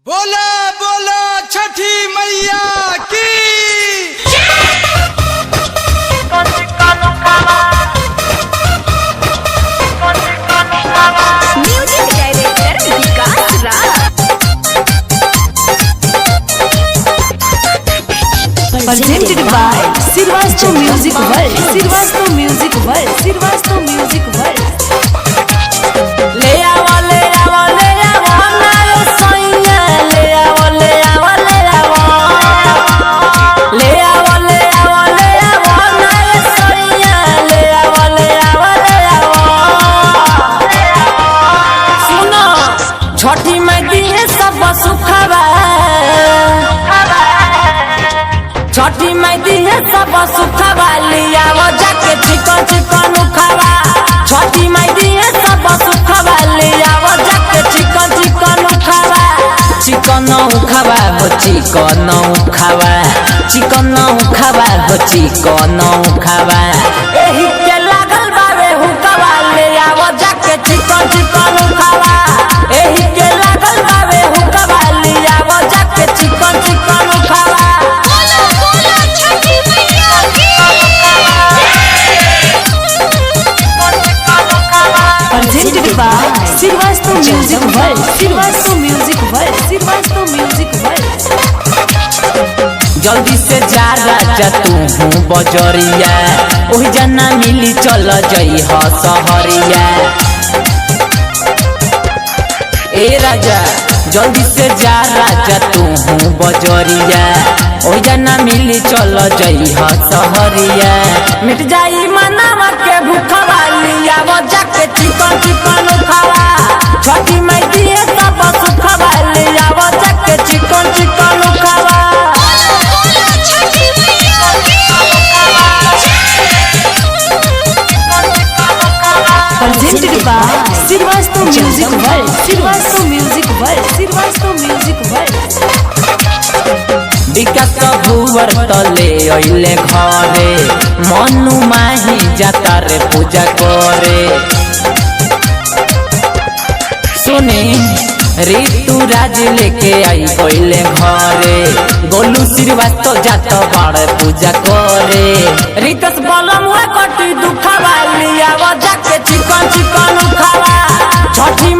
बोला बोला छठी मैया की। Music director Vikas Raj. Presented by Sirvasto Music World. Sirvasto Music World. Sirvasto Music World. ले आओ ले आओ ले आओ हमारे सोइया ले आओ ले आओ ले आओ ले आओ ले आओ ले आओ हमारे सोइया ले आओ ले आओ ले आओ। सुनो छठी मैदी है सब सुखवा, छठी मैदी है सब सुखवा लिया वो जाके चिकन चिकन उखावा। छठी मैदी है सब सुखवा लिया वो जाके चिकन चिकन उखावा। चिकन उखावा हो चिकन उखावा, चिकन उखावा हो चिकन उखावा। एही के लागल बावे हुकावा लिया वो जाके चिकन चिकन उखावा। एही के लागल बावे हुकावा लिया वो जाके चिकन चिकन उखावा। Presented by Sirvasto Music World. Sirvasto Music World. Sirvasto Music World. जल्दी से जा राजा तू हूँ बजरिया, ओही जना मिली चल जई ह सहरिया। ए राजा जल्दी से जा राजा तू हूँ बजरिया, ओही जना मिली चल जई ह सहरिया। मिट जाई मनावा के भूखवा लिया वो जाके चिकन चिकन उखावा। छठी मैदी है सब सुखवा लिया वो जाके चिकन चिकन उखावा। Presented by Sirvasto Music World. Sirvasto Music World. Sirvasto Music World. विकास भुवर तले अइले घरे, मनु माही जाता रे पूजा करे। सुनी ऋतु राज लेके आई गइले घरे, गोलू श्रीवास्तव जात बड़ पूजा करे। रितस बलम हुआ कटी दुखवा लिया वो जाके चिकन चिकन उखावा। छठी